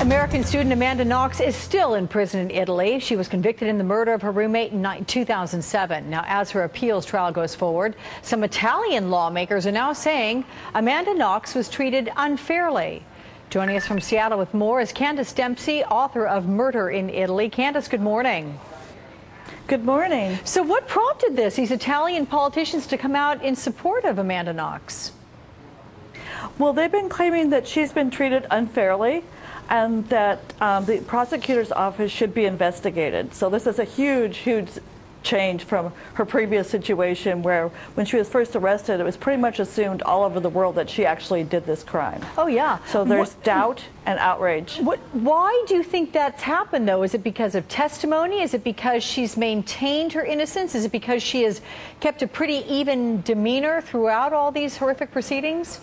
American student Amanda Knox is still in prison in Italy. She was convicted in the murder of her roommate in 2007. Now, as her appeals trial goes forward, some Italian lawmakers are now saying Amanda Knox was treated unfairly. Joining us from Seattle with more is Candace Dempsey, author of Murder in Italy. Candace, good morning. Good morning. So what prompted these Italian politicians to come out in support of Amanda Knox? Well, they've been claiming that she's been treated unfairly and that the prosecutor's office should be investigated. So this is a huge, huge change from her previous situation where when she was first arrested, it was pretty much assumed all over the world that she actually did this crime. Oh, yeah. So there's doubt and outrage. Why do you think that's happened, though? Is it because of testimony? Is it because she's maintained her innocence? Is it because she has kept a pretty even demeanor throughout all these horrific proceedings?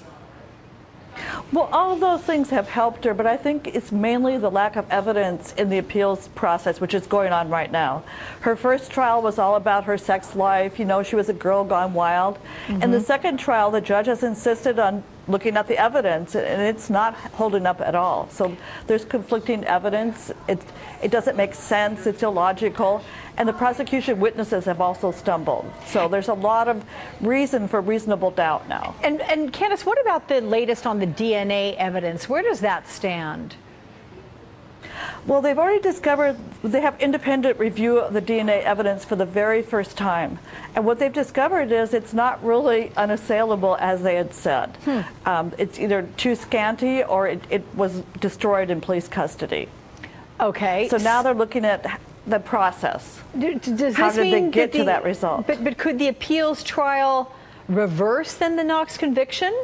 Well, all of those things have helped her, but I think it's mainly the lack of evidence in the appeals process, which is going on right now. Her first trial was all about her sex life. You know, she was a girl gone wild. And the second trial, the judge has insisted on looking at the evidence, and it's not holding up at all. So there's conflicting evidence. It doesn't make sense. It's illogical. And the prosecution witnesses have also stumbled. So there's a lot of reason for reasonable doubt now. And Candace, what about the latest on the DNA evidence? Where does that stand? Well, they've already discovered, they have independent review of the DNA evidence for the very first time. And what they've discovered is it's not really unassailable as they had said. It's either too scanty or it was destroyed in police custody. Okay. So now they're looking at the process. How did they get to that result? But could the appeals trial reverse then the Knox conviction?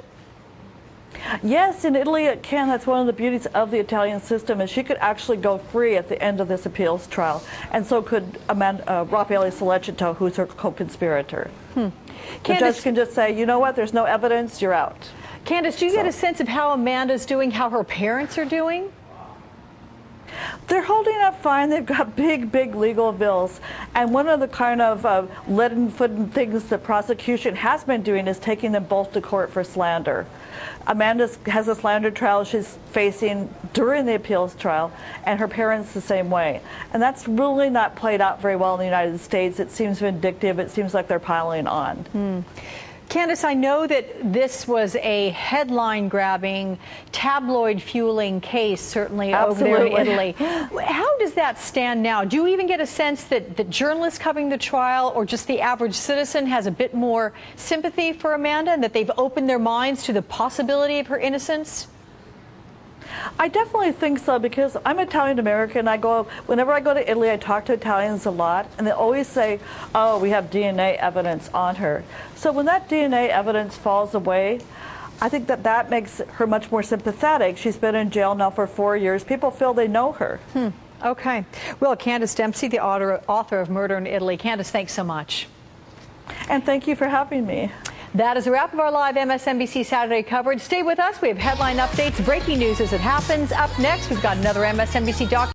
Yes, in Italy it can. That's one of the beauties of the Italian system, is she could actually go free at the end of this appeals trial, and so could Raffaele Sollecito, who's her co-conspirator. The judge can just say, you know what, there's no evidence, you're out. Candace, do you get a sense of how Amanda's doing, how her parents are doing? They're holding up fine. They've got big, big legal bills. And one of the kind of leaden-footed things the prosecution has been doing is taking them both to court for slander. Amanda has a slander trial she's facing during the appeals trial, and her parents the same way. And that's really not played out very well in the United States. It seems vindictive. It seems like they're piling on. Candace, I know that this was a headline-grabbing, tabloid-fueling case, certainly over there in Italy. How does that stand now? Do you even get a sense that journalists covering the trial or just the average citizen has a bit more sympathy for Amanda and that they've opened their minds to the possibility of her innocence? I definitely think so, because I'm Italian American. Whenever I go to Italy, I talk to Italians a lot, and they always say, oh, we have DNA evidence on her. So when that DNA evidence falls away, I think that makes her much more sympathetic. She's been in jail now for 4 years. People feel they know her. Okay. Well, Candace Dempsey, the author of Murder in Italy. Candace, thanks so much. And thank you for having me. That is a wrap of our live MSNBC Saturday coverage. Stay with us. We have headline updates, breaking news as it happens. Up next, we've got another MSNBC doc.